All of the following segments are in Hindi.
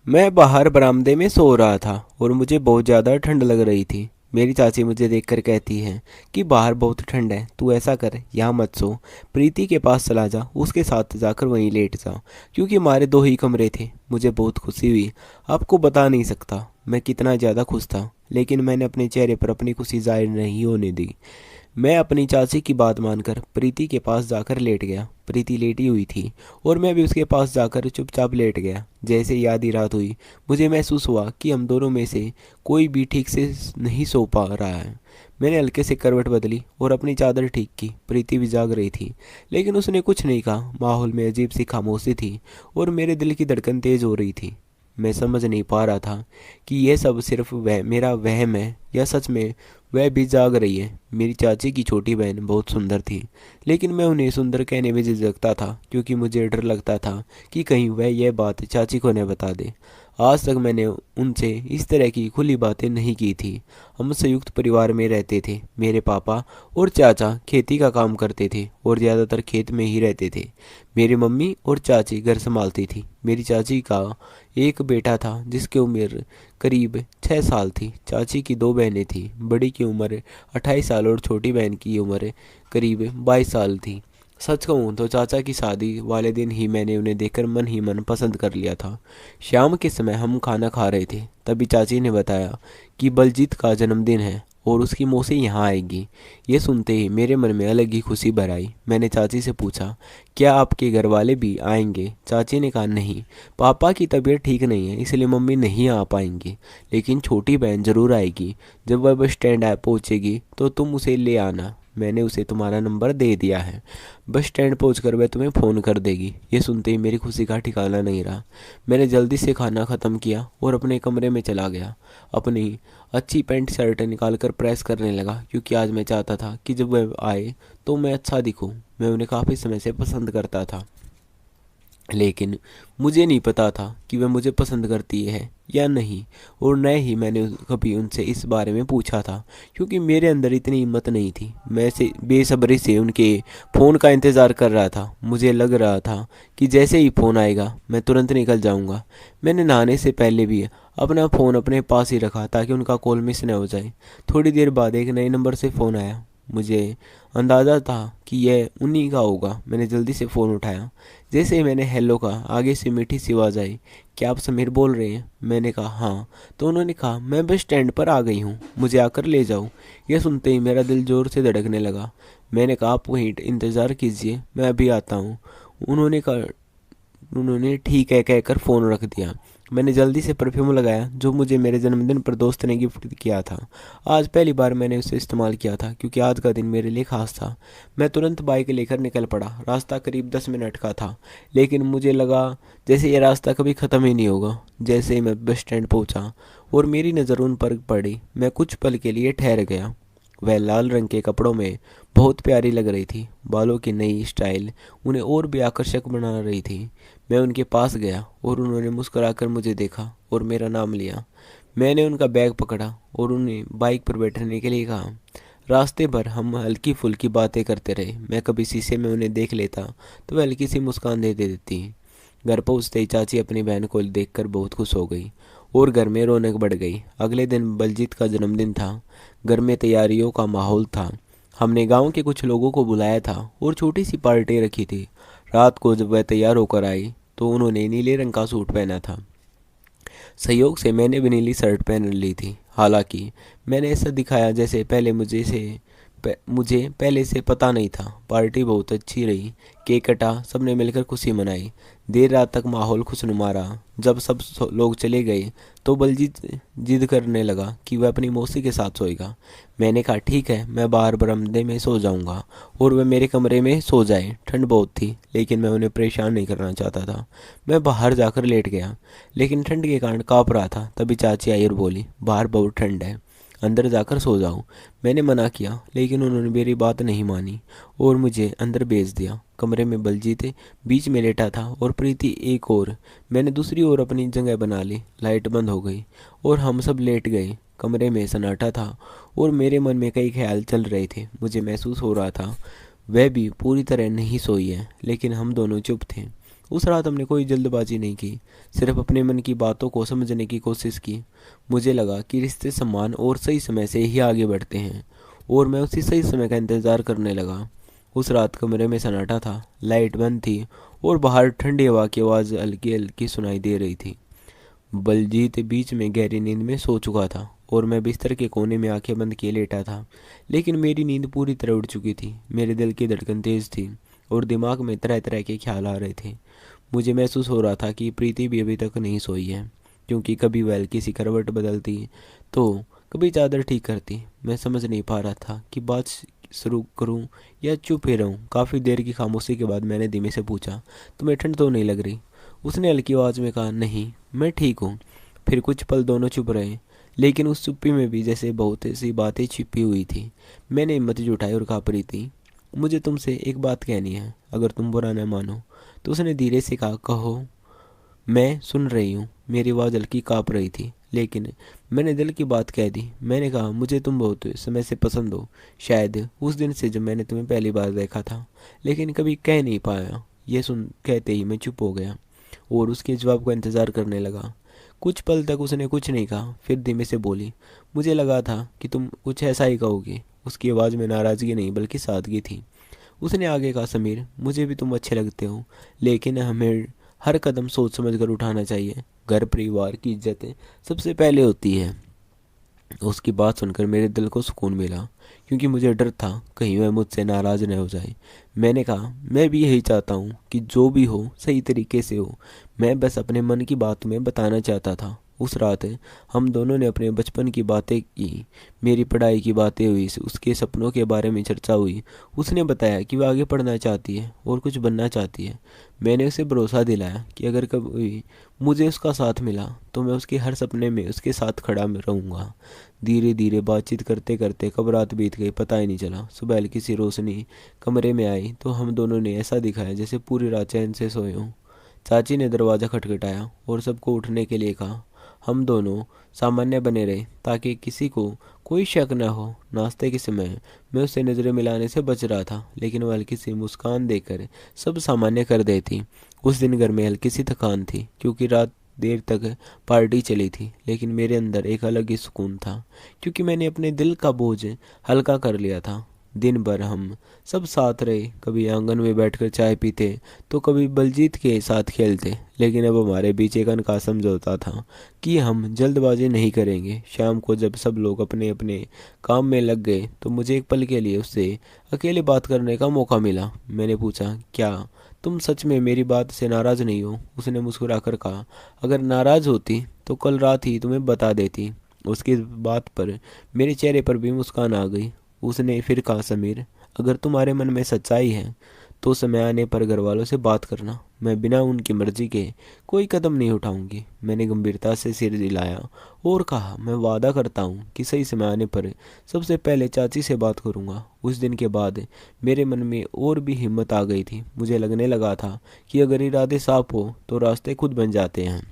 मैं बाहर बरामदे में सो रहा था और मुझे बहुत ज़्यादा ठंड लग रही थी। मेरी चाची मुझे देखकर कहती है कि बाहर बहुत ठंड है, तू ऐसा कर यहाँ मत सो, प्रीति के पास चला जा, उसके साथ जाकर वहीं लेट जा। क्योंकि हमारे दो ही कमरे थे। मुझे बहुत खुशी हुई। आपको बता नहीं सकता मैं कितना ज़्यादा खुश था, लेकिन मैंने अपने चेहरे पर अपनी खुशी जाहिर नहीं होने दी। मैं अपनी चाची की बात मानकर प्रीति के पास जाकर लेट गया। प्रीति लेटी हुई थी और मैं भी उसके पास जाकर चुपचाप लेट गया। जैसे ही आधी रात हुई, मुझे महसूस हुआ कि हम दोनों में से कोई भी ठीक से नहीं सो पा रहा है। मैंने हल्के से करवट बदली और अपनी चादर ठीक की। प्रीति भी जाग रही थी, लेकिन उसने कुछ नहीं कहा। माहौल में अजीब सी खामोशी थी और मेरे दिल की धड़कन तेज हो रही थी। मैं समझ नहीं पा रहा था कि यह सब सिर्फ मेरा वहम है या सच में वह भी जाग रही है। मेरी चाची की छोटी बहन बहुत सुंदर थी, लेकिन मैं उन्हें सुंदर कहने में झिझकता था क्योंकि मुझे डर लगता था कि कहीं वह यह बात चाची को न बता दे। आज तक मैंने उनसे इस तरह की खुली बातें नहीं की थी। हम संयुक्त परिवार में रहते थे। मेरे पापा और चाचा खेती का काम करते थे और ज़्यादातर खेत में ही रहते थे। मेरी मम्मी और चाची घर संभालती थी। मेरी चाची का एक बेटा था जिसकी उम्र करीब 6 साल थी। चाची की दो बहनें थीं। बड़ी की उम्र 28 साल और छोटी बहन की उम्र करीब 22 साल थी। सच कहूँ तो चाचा की शादी वाले दिन ही मैंने उन्हें देखकर मन ही मन पसंद कर लिया था। शाम के समय हम खाना खा रहे थे, तभी चाची ने बताया कि बलजीत का जन्मदिन है और उसकी मौसी यहाँ आएगी। ये सुनते ही मेरे मन में अलग ही खुशी भर आई। मैंने चाची से पूछा, क्या आपके घर वाले भी आएंगे? चाची ने कहा, नहीं, पापा की तबीयत ठीक नहीं है इसलिए मम्मी नहीं आ पाएंगी, लेकिन छोटी बहन जरूर आएगी। जब वह बस स्टैंड पहुँचेगी तो तुम उसे ले आना। मैंने उसे तुम्हारा नंबर दे दिया है। बस स्टैंड पहुंचकर वह तुम्हें फ़ोन कर देगी। ये सुनते ही मेरी खुशी का ठिकाना नहीं रहा। मैंने जल्दी से खाना ख़त्म किया और अपने कमरे में चला गया। अपनी अच्छी पैंट शर्ट निकाल कर प्रेस करने लगा क्योंकि आज मैं चाहता था कि जब वह आए तो मैं अच्छा दिखूं। मैं उन्हें काफ़ी समय से पसंद करता था, लेकिन मुझे नहीं पता था कि वह मुझे पसंद करती है या नहीं, और न ही मैंने कभी उनसे इस बारे में पूछा था क्योंकि मेरे अंदर इतनी हिम्मत नहीं थी। मैं से बेसब्री से उनके फ़ोन का इंतज़ार कर रहा था। मुझे लग रहा था कि जैसे ही फ़ोन आएगा मैं तुरंत निकल जाऊंगा। मैंने नहाने से पहले भी अपना फ़ोन अपने पास ही रखा ताकि उनका कॉल मिस न हो जाए। थोड़ी देर बाद एक नए नंबर से फ़ोन आया। मुझे अंदाज़ा था कि यह उन्हीं का होगा। मैंने जल्दी से फ़ोन उठाया। जैसे ही मैंने हेलो कहा, आगे से मीठी सी आवाज़ आई, क्या आप समीर बोल रहे हैं? मैंने कहा हाँ। तो उन्होंने कहा, मैं बस स्टैंड पर आ गई हूँ, मुझे आकर ले जाओ। यह सुनते ही मेरा दिल ज़ोर से धड़कने लगा। मैंने कहा, आप वहीं इंतज़ार कीजिए, मैं अभी आता हूँ। उन्होंने ठीक है कहकर फ़ोन रख दिया। मैंने जल्दी से परफ्यूम लगाया जो मुझे मेरे जन्मदिन पर दोस्त ने गिफ्ट किया था। आज पहली बार मैंने उसे इस्तेमाल किया था क्योंकि आज का दिन मेरे लिए खास था। मैं तुरंत बाइक लेकर निकल पड़ा। रास्ता करीब 10 मिनट का था, लेकिन मुझे लगा जैसे ये रास्ता कभी ख़त्म ही नहीं होगा। जैसे ही मैं बस स्टैंड पहुंचा और मेरी नज़र उन पर पड़ी, मैं कुछ पल के लिए ठहर गया। वह लाल रंग के कपड़ों में बहुत प्यारी लग रही थी। बालों की नई स्टाइल उन्हें और भी आकर्षक बना रही थी। मैं उनके पास गया और उन्होंने मुस्कुराकर मुझे देखा और मेरा नाम लिया। मैंने उनका बैग पकड़ा और उन्हें बाइक पर बैठने के लिए कहा। रास्ते भर हम हल्की फुल्की बातें करते रहे। मैं कभी शीशे में उन्हें देख लेता तो वह हल्की सी मुस्कान दे देती। घर पहुंचते ही चाची अपनी बहन को देखकर बहुत खुश हो गई और घर में रौनक बढ़ गई। अगले दिन बलजीत का जन्मदिन था। घर में तैयारियों का माहौल था। हमने गांव के कुछ लोगों को बुलाया था और छोटी सी पार्टी रखी थी। रात को जब वह तैयार होकर आई तो उन्होंने नीले रंग का सूट पहना था। संयोग से मैंने भी नीली शर्ट पहन ली थी। हालांकि मैंने ऐसा दिखाया जैसे मुझे पहले से पता नहीं था। पार्टी बहुत अच्छी रही। केक कटा, सबने मिलकर खुशी मनाई। देर रात तक माहौल खुशनुमा रहा। जब सब लोग चले गए तो बलजीत जिद करने लगा कि वह अपनी मौसी के साथ सोएगा। मैंने कहा ठीक है, मैं बाहर बरामदे में सो जाऊंगा और वह मेरे कमरे में सो जाए। ठंड बहुत थी, लेकिन मैं उन्हें परेशान नहीं करना चाहता था। मैं बाहर जाकर लेट गया, लेकिन ठंड के कारण काँप रहा था। तभी चाची आई और बोली, बाहर बहुत ठंड है, अंदर जाकर सो जाओ। मैंने मना किया, लेकिन उन्होंने मेरी बात नहीं मानी और मुझे अंदर भेज दिया। कमरे में बलजीत बीच में लेटा था और प्रीति एक और। मैंने दूसरी ओर अपनी जगह बना ली। लाइट बंद हो गई और हम सब लेट गए। कमरे में सन्नाटा था और मेरे मन में कई ख्याल चल रहे थे। मुझे महसूस हो रहा था वह भी पूरी तरह नहीं सोई है, लेकिन हम दोनों चुप थे। उस रात हमने कोई जल्दबाजी नहीं की, सिर्फ अपने मन की बातों को समझने की कोशिश की। मुझे लगा कि रिश्ते सम्मान और सही समय से ही आगे बढ़ते हैं, और मैं उसी सही समय का इंतज़ार करने लगा। उस रात कमरे में सन्नाटा था, लाइट बंद थी और बाहर ठंडी हवा की आवाज़ हल्की हल्की सुनाई दे रही थी। बलजीत बीच में गहरी नींद में सो चुका था और मैं बिस्तर के कोने में आंखें बंद किए लेटा था। लेकिन मेरी नींद पूरी तरह उड़ चुकी थी। मेरे दिल की धड़कन तेज थी और दिमाग में तरह तरह के ख्याल आ रहे थे। मुझे महसूस हो रहा था कि प्रीति भी अभी तक नहीं सोई है, क्योंकि कभी वह हल्की सी करवट बदलती तो कभी चादर ठीक करती। मैं समझ नहीं पा रहा था कि बात शुरू करूं या चुप ही रहूं। काफ़ी देर की खामोशी के बाद मैंने धीमे से पूछा, तुम्हें ठंड तो नहीं लग रही? उसने हल्की आवाज़ में कहा, नहीं, मैं ठीक हूँ। फिर कुछ पल दोनों चुप रहे, लेकिन उस चुप्पी में भी जैसे बहुत सी बातें छिपी हुई थी। मैंने हिम्मत जुटाई और कहा, प्रीति, मुझे तुमसे एक बात कहनी है, अगर तुम बुरा न मानो। तो उसने धीरे से कहा, कहो। मैं सुन रही हूँ। मेरी आवाज़ हल्की काँप रही थी, लेकिन मैंने दिल की बात कह दी। मैंने कहा, मुझे तुम बहुत समय से पसंद हो, शायद उस दिन से जब मैंने तुम्हें पहली बार देखा था, लेकिन कभी कह नहीं पाया। यह सुन कहते ही मैं चुप हो गया और उसके जवाब का इंतज़ार करने लगा। कुछ पल तक उसने कुछ नहीं कहा, फिर धीमे से बोली, मुझे लगा था कि तुम कुछ ऐसा ही कहोगी। उसकी आवाज़ में नाराज़गी नहीं बल्कि सादगी थी। उसने आगे कहा, समीर, मुझे भी तुम अच्छे लगते हो, लेकिन हमें हर कदम सोच समझ कर उठाना चाहिए। घर परिवार की इज्जत सबसे पहले होती है। उसकी बात सुनकर मेरे दिल को सुकून मिला, क्योंकि मुझे डर था कहीं वह मुझसे नाराज़ न हो जाए। मैंने कहा, मैं भी यही चाहता हूँ कि जो भी हो सही तरीके से हो। मैं बस अपने मन की बात में बताना चाहता था। उस रात हम दोनों ने अपने बचपन की बातें की, मेरी पढ़ाई की बातें हुई, उसके सपनों के बारे में चर्चा हुई। उसने बताया कि वह आगे पढ़ना चाहती है और कुछ बनना चाहती है। मैंने उसे भरोसा दिलाया कि अगर कभी मुझे उसका साथ मिला तो मैं उसके हर सपने में उसके साथ खड़ा रहूँगा। धीरे धीरे बातचीत करते करते कब रात बीत गई पता ही नहीं चला। सुबह हल्की सी रोशनी कमरे में आई तो हम दोनों ने ऐसा दिखाया जैसे पूरी रात चैन से सोए हों। चाची ने दरवाज़ा खटखटाया और सबको उठने के लिए कहा। हम दोनों सामान्य बने रहे ताकि किसी को कोई शक न हो। नाश्ते के समय मैं उससे नज़रें मिलाने से बच रहा था, लेकिन वह हल्की सी मुस्कान देकर सब सामान्य कर देती। उस दिन घर में हल्की सी थकान थी, क्योंकि रात देर तक पार्टी चली थी, लेकिन मेरे अंदर एक अलग ही सुकून था, क्योंकि मैंने अपने दिल का बोझ हल्का कर लिया था। दिन भर हम सब साथ रहे, कभी आंगन में बैठकर चाय पीते तो कभी बलजीत के साथ खेलते, लेकिन अब हमारे बीच एक अनका समझौता था कि हम जल्दबाजी नहीं करेंगे। शाम को जब सब लोग अपने अपने काम में लग गए तो मुझे एक पल के लिए उससे अकेले बात करने का मौका मिला। मैंने पूछा, क्या तुम सच में मेरी बात से नाराज़ नहीं हो? उसने मुस्कुराकर कहा, अगर नाराज़ होती तो कल रात ही तुम्हें बता देती। उसकी बात पर मेरे चेहरे पर भी मुस्कान आ गई। उसने फिर कहा, समीर, अगर तुम्हारे मन में सच्चाई है तो समय आने पर घर वालों से बात करना। मैं बिना उनकी मर्जी के कोई कदम नहीं उठाऊंगी। मैंने गंभीरता से सिर हिलाया और कहा, मैं वादा करता हूँ कि सही समय आने पर सबसे पहले चाची से बात करूँगा। उस दिन के बाद मेरे मन में और भी हिम्मत आ गई थी। मुझे लगने लगा था कि अगर इरादे साफ हो तो रास्ते खुद बन जाते हैं।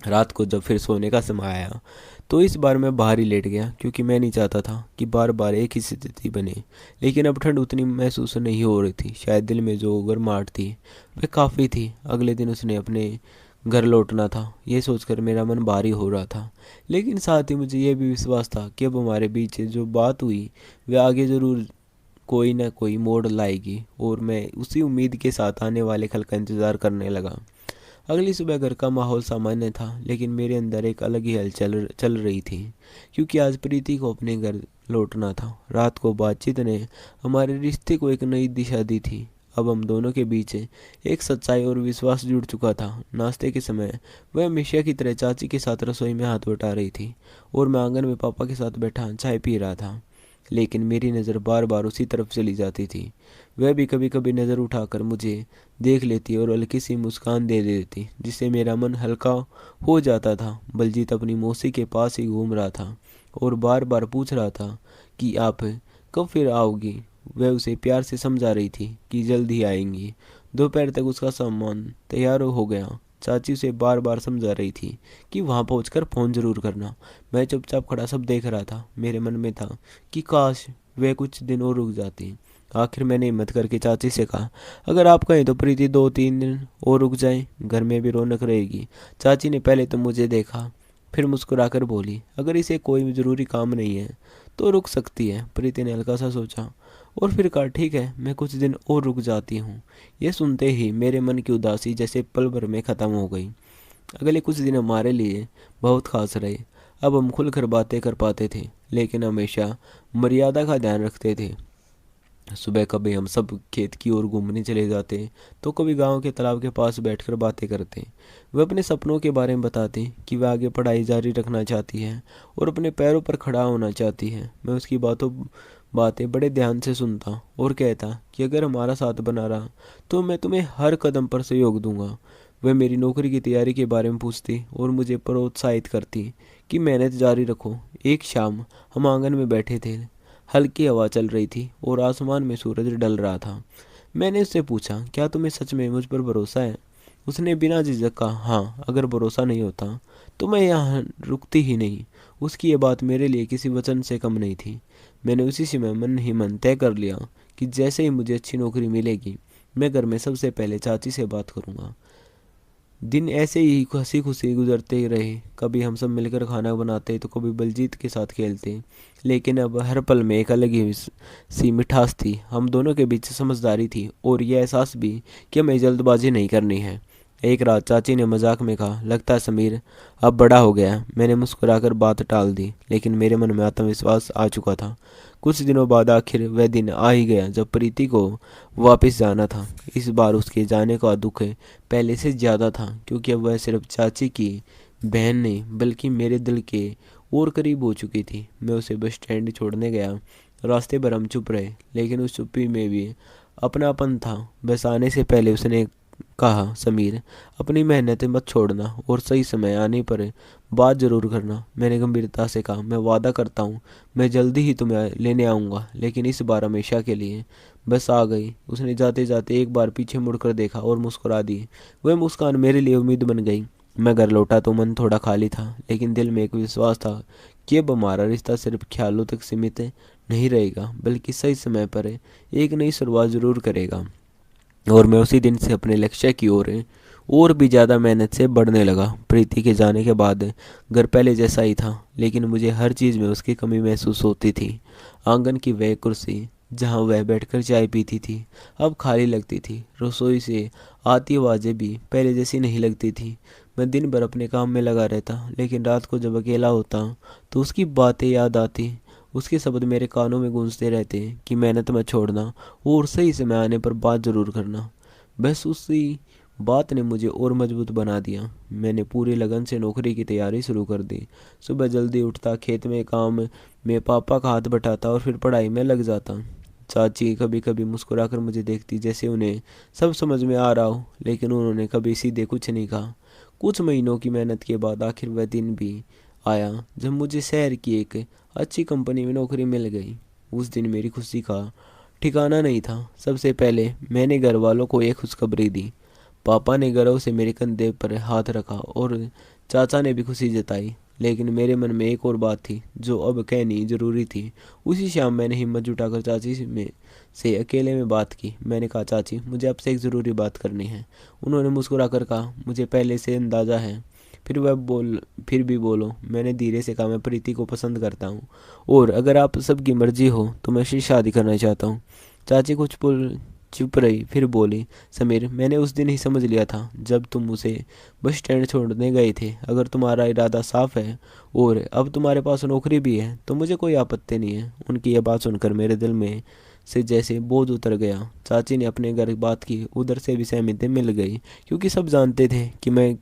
रात को जब फिर सोने का समय आया तो इस बार मैं बाहर ही लेट गया, क्योंकि मैं नहीं चाहता था कि बार बार एक ही स्थिति बने। लेकिन अब ठंड उतनी महसूस नहीं हो रही थी। शायद दिल में जो गर्माहट थी वह काफ़ी थी। अगले दिन उसने अपने घर लौटना था, ये सोचकर मेरा मन भारी हो रहा था, लेकिन साथ ही मुझे यह भी विश्वास था कि अब हमारे बीच जो बात हुई वह आगे ज़रूर कोई ना कोई मोड़ लाएगी। और मैं उसी उम्मीद के साथ आने वाले कल का इंतज़ार करने लगा। अगली सुबह घर का माहौल सामान्य था, लेकिन मेरे अंदर एक अलग ही हलचल चल रही थी, क्योंकि आज प्रीति को अपने घर लौटना था। रात को बातचीत ने हमारे रिश्ते को एक नई दिशा दी थी। अब हम दोनों के बीच एक सच्चाई और विश्वास जुड़ चुका था। नाश्ते के समय वह हमेशा की तरह चाची के साथ रसोई में हाथ बटा रही थी और मैं आंगन में पापा के साथ बैठा चाय पी रहा था, लेकिन मेरी नज़र बार बार उसी तरफ चली जाती थी। वह भी कभी कभी नज़र उठाकर मुझे देख लेती और हल्की सी मुस्कान दे देती, जिससे मेरा मन हल्का हो जाता था। बलजीत अपनी मौसी के पास ही घूम रहा था और बार बार पूछ रहा था कि आप कब फिर आओगी। वह उसे प्यार से समझा रही थी कि जल्द ही आएंगी। दोपहर तक उसका सामान तैयार हो गया। चाची उसे बार बार समझा रही थी कि वहां पहुंचकर फ़ोन ज़रूर करना। मैं चुपचाप खड़ा सब देख रहा था। मेरे मन में था कि काश वह कुछ दिन और रुक जाती। आखिर मैंने हिम्मत करके चाची से कहा, अगर आप कहें तो प्रीति 2-3 दिन और रुक जाए, घर में भी रौनक रहेगी। चाची ने पहले तो मुझे देखा, फिर मुस्कुराकर बोली, अगर इसे कोई ज़रूरी काम नहीं है तो रुक सकती है। प्रीति ने हल्का सा सोचा और फिर कहा, ठीक है, मैं कुछ दिन और रुक जाती हूँ। यह सुनते ही मेरे मन की उदासी जैसे पल भर में ख़त्म हो गई। अगले कुछ दिन हमारे लिए बहुत खास रहे। अब हम खुलकर बातें कर पाते थे, लेकिन हमेशा मर्यादा का ध्यान रखते थे। सुबह कभी हम सब खेत की ओर घूमने चले जाते, तो कभी गांव के तालाब के पास बैठकर बातें करते। वह अपने सपनों के बारे में बताती कि वह आगे पढ़ाई जारी रखना चाहती है और अपने पैरों पर खड़ा होना चाहती है। मैं उसकी बातें बड़े ध्यान से सुनता और कहता कि अगर हमारा साथ बना रहा तो मैं तुम्हें हर कदम पर सहयोग दूंगा। वह मेरी नौकरी की तैयारी के बारे में पूछती और मुझे प्रोत्साहित करती कि मेहनत जारी रखो। एक शाम हम आंगन में बैठे थे, हल्की हवा चल रही थी और आसमान में सूरज ढल रहा था। मैंने उससे पूछा, क्या तुम्हें सच में मुझ पर भरोसा है? उसने बिना झिझक कहा, हाँ, अगर भरोसा नहीं होता तो मैं यहाँ रुकती ही नहीं। उसकी ये बात मेरे लिए किसी वचन से कम नहीं थी। मैंने उसी समय मन ही मन तय कर लिया कि जैसे ही मुझे अच्छी नौकरी मिलेगी, मैं घर में सबसे पहले चाची से बात करूँगा। दिन ऐसे ही हंसी खुशी गुजरते ही रहे। कभी हम सब मिलकर खाना बनाते तो कभी बलजीत के साथ खेलते, लेकिन अब हर पल में एक अलग ही सी मिठास थी। हम दोनों के बीच समझदारी थी और यह एहसास भी कि हमें जल्दबाजी नहीं करनी है। एक रात चाची ने मजाक में कहा, लगता है समीर अब बड़ा हो गया है। मैंने मुस्कुराकर बात टाल दी, लेकिन मेरे मन में आत्मविश्वास आ चुका था। कुछ दिनों बाद आखिर वह दिन आ ही गया जब प्रीति को वापस जाना था। इस बार उसके जाने का दुख पहले से ज़्यादा था, क्योंकि अब वह सिर्फ चाची की बहन नहीं बल्कि मेरे दिल के और करीब हो चुकी थी। मैं उसे बस स्टैंड छोड़ने गया। रास्ते पर हम चुप रहे, लेकिन उस चुप्पी में भी अपनापन था। बस आने से पहले उसने कहा, समीर, अपनी मेहनत मत छोड़ना और सही समय आने पर बात ज़रूर करना। मैंने गंभीरता से कहा, मैं वादा करता हूँ, मैं जल्दी ही तुम्हें लेने आऊँगा, लेकिन इस बार हमेशा के लिए। बस आ गई। उसने जाते जाते एक बार पीछे मुड़कर देखा और मुस्कुरा दी। वह मुस्कान मेरे लिए उम्मीद बन गई। मैं घर लौटा तो मन थोड़ा खाली था, लेकिन दिल में एक विश्वास था कि अब हमारा रिश्ता सिर्फ ख्यालों तक सीमित नहीं रहेगा, बल्कि सही समय पर एक नई शुरुआत ज़रूर करेगा। और मैं उसी दिन से अपने लक्ष्य की ओर और भी ज़्यादा मेहनत से बढ़ने लगा। प्रीति के जाने के बाद घर पहले जैसा ही था, लेकिन मुझे हर चीज़ में उसकी कमी महसूस होती थी। आंगन की वह कुर्सी जहाँ वह बैठकर चाय पीती थी अब खाली लगती थी। रसोई से आती आवाज़ें भी पहले जैसी नहीं लगती थी। मैं दिन भर अपने काम में लगा रहता, लेकिन रात को जब अकेला होता तो उसकी बातें याद आती। उसके शब्द मेरे कानों में गूंजते रहते कि मेहनत मत छोड़ना और सही समय आने पर बात ज़रूर करना। बस उसी बात ने मुझे और मजबूत बना दिया। मैंने पूरी लगन से नौकरी की तैयारी शुरू कर दी। सुबह जल्दी उठता, खेत में काम में पापा का हाथ बटाता और फिर पढ़ाई में लग जाता। चाची कभी कभी मुस्कुराकर मुझे देखती, जैसे उन्हें सब समझ में आ रहा हो, लेकिन उन्होंने कभी सीधे कुछ नहीं कहा। कुछ महीनों की मेहनत के बाद आखिर वह दिन भी आया जब मुझे शहर की एक अच्छी कंपनी में नौकरी मिल गई। उस दिन मेरी खुशी का ठिकाना नहीं था। सबसे पहले मैंने घर वालों को एक खुशखबरी दी। पापा ने गर्व से मेरे कंधे पर हाथ रखा और चाचा ने भी खुशी जताई, लेकिन मेरे मन में एक और बात थी जो अब कहनी जरूरी थी। उसी शाम मैंने हिम्मत जुटाकर चाची में से अकेले में बात की। मैंने कहा, चाची, मुझे आपसे एक ज़रूरी बात करनी है। उन्होंने मुस्कुराकर कहा, मुझे पहले से अंदाज़ा है। फिर भी बोलो। मैंने धीरे से कहा, मैं प्रीति को पसंद करता हूँ और अगर आप सबकी मर्जी हो तो मैं उससे शादी करना चाहता हूँ। चाची कुछ पुल चुप रही, फिर बोली, समीर, मैंने उस दिन ही समझ लिया था जब तुम उसे बस स्टैंड छोड़ने गए थे। अगर तुम्हारा इरादा साफ है और अब तुम्हारे पास नौकरी भी है तो मुझे कोई आपत्ति नहीं है। उनकी यह बात सुनकर मेरे दिल में से जैसे बोझ उतर गया। चाची ने अपने घर बात की, उधर से भी सहमति मिल गई, क्योंकि सब जानते थे कि मैं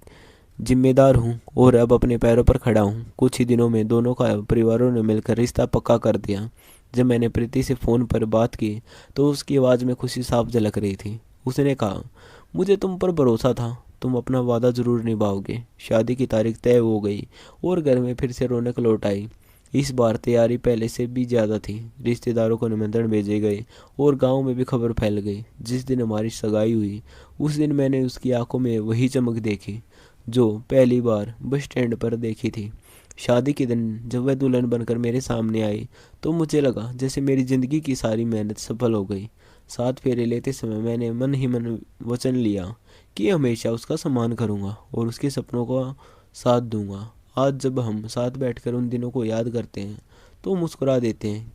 जिम्मेदार हूँ और अब अपने पैरों पर खड़ा हूँ। कुछ ही दिनों में दोनों का परिवारों ने मिलकर रिश्ता पक्का कर दिया। जब मैंने प्रीति से फ़ोन पर बात की तो उसकी आवाज़ में खुशी साफ झलक रही थी। उसने कहा, मुझे तुम पर भरोसा था, तुम अपना वादा ज़रूर निभाओगे। शादी की तारीख तय हो गई और घर में फिर से रौनक लौट आई। इस बार तैयारी पहले से भी ज़्यादा थी। रिश्तेदारों को निमंत्रण भेजे गए और गांव में भी खबर फैल गई। जिस दिन हमारी सगाई हुई उस दिन मैंने उसकी आंखों में वही चमक देखी जो पहली बार बस स्टैंड पर देखी थी। शादी के दिन जब वह दुल्हन बनकर मेरे सामने आई तो मुझे लगा जैसे मेरी ज़िंदगी की सारी मेहनत सफल हो गई। सात फेरे लेते समय मैंने मन ही मन वचन लिया कि हमेशा उसका सम्मान करूंगा और उसके सपनों को साथ दूंगा। आज जब हम साथ बैठकर उन दिनों को याद करते हैं तो मुस्कुरा देते हैं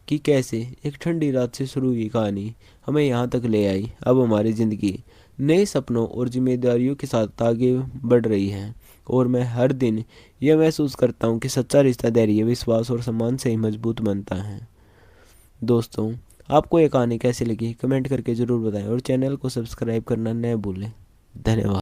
कि कैसे एक ठंडी रात से शुरू हुई कहानी हमें यहाँ तक ले आई। अब हमारी ज़िंदगी नए सपनों और जिम्मेदारियों के साथ आगे बढ़ रही है और मैं हर दिन यह महसूस करता हूँ कि सच्चा रिश्ता धैर्य, विश्वास और सम्मान से ही मजबूत बनता है। दोस्तों, आपको ये कहानी कैसी लगी कमेंट करके ज़रूर बताएं और चैनल को सब्सक्राइब करना न भूलें। धन्यवाद।